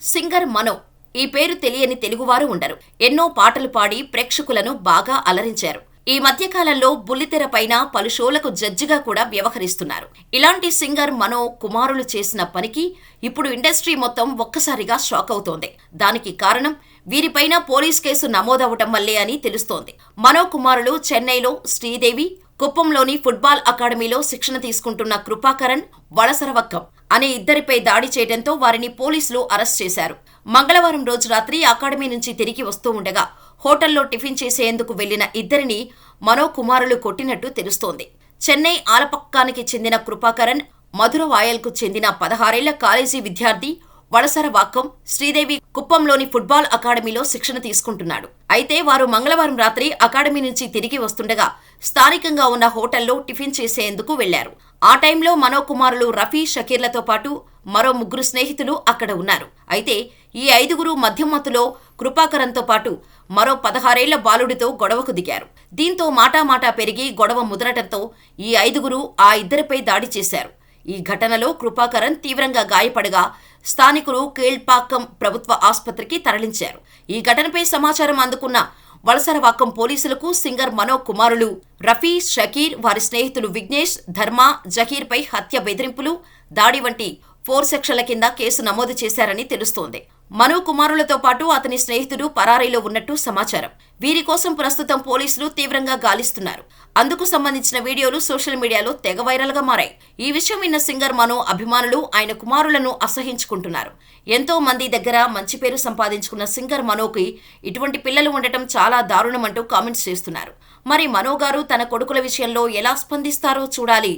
Singer మనో. ఈ పేరు తెలియని తెలుగువారు ఉండరు. ఎన్నో పాటలు పాడి ప్రేక్షకులను బాగా అలరించారు. ఈ మధ్యకాలంలో బుల్లితెర పైన పలు షోలకు జడ్జిగా కూడా వ్యవహరిస్తున్నారు. ఇలాంటి సింగర్ మనో కుమారులు చేసిన పనికి ఇప్పుడు ఇండస్ట్రీ మొత్తం ఒక్కసారిగా షాక్ అవుతోంది. దానికి కారణం వీరిపైన పోలీస్ కేసు నమోదవటం వల్లే అని తెలుస్తోంది. మనో కుమారులు చెన్నైలో శ్రీదేవి, కుప్పంలోని ఫుట్బాల్ అకాడమీలో శిక్షణ తీసుకుంటున్న కృపాకరన్, వలసరవక్కం అనే ఇద్దరిపై దాడి చేయడంతో వారిని పోలీసులు అరెస్ట్ చేశారు. మంగళవారం రోజు రాత్రి అకాడమీ నుంచి తిరిగి వస్తూ ఉండగా హోటల్లో టిఫిన్ చేసేందుకు వెళ్లిన ఇద్దరిని మనో కుమారులు కొట్టినట్టు తెలుస్తోంది. చెన్నై ఆలపక్కానికి చెందిన కృపాకరన్, మధురవాయల్కు చెందిన 16 ఏళ్ల కాలేజీ విద్యార్థి వలసరవాక్కం శ్రీదేవి కుప్పంలోని ఫుట్బాల్ అకాడమీలో శిక్షణ తీసుకుంటున్నాడు. అయితే వారు మంగళవారం రాత్రి అకాడమీ నుంచి తిరిగి వస్తుండగా స్థానికంగా ఉన్న హోటల్లో టిఫిన్ చేసేందుకు వెళ్లారు. ఆ టైంలో మనో కుమారులు రఫీ, షకీర్లతో పాటు మరో 3 స్నేహితులు అక్కడ ఉన్నారు. అయితే ఈ 5గురు మధ్యమత్తులో కృపాకరంతో పాటు మరో 16 ఏళ్ల బాలుడితో గొడవకు దిగారు. దీంతో మాటామాటా పెరిగి గొడవ ముదరటంతో ఈ 5గురు ఆ ఇద్దరిపై దాడి చేశారు. ఈ ఘటనలో కృపాకరన్ తీవ్రంగా గాయపడగా స్థానికులు కీళ్పాక్కం ప్రభుత్వ ఆసుపత్రికి తరలించారు. ఈ ఘటనపై సమాచారం అందుకున్న వలసరవాక్కం పోలీసులకు సింగర్ మనో కుమారులు రఫీ, షకీర్, వారి స్నేహితులు విఘ్నేష్, ధర్మ, జహీర్పై హత్య, బెదిరింపులు, దాడి వంటి 4 సెక్షన్ల కింద కేసు నమోదు చేశారని తెలుస్తోంది. మనో కుమారులతో పాటు అతని స్నేహితుడు పరారీలో ఉన్నట్టు సమాచారం. వీరి కోసం ప్రస్తుతం పోలీసులు తీవ్రంగా గాలిస్తున్నారు. అందుకు సంబంధించిన వీడియోలు సోషల్ మీడియాలో తెగ వైరల్ గా మారాయి. ఈ విషయం విన్న సింగర్ మనో అభిమానులు ఆయన కుమారులను అసహించుకుంటున్నారు. ఎంతో మంది దగ్గర మంచి పేరు సంపాదించుకున్న సింగర్ మనోకి ఇటువంటి పిల్లలు ఉండటం చాలా దారుణమంటూ కామెంట్స్ చేస్తున్నారు. మరి మనో గారు తన కొడుకుల విషయంలో ఎలా స్పందిస్తారో చూడాలి.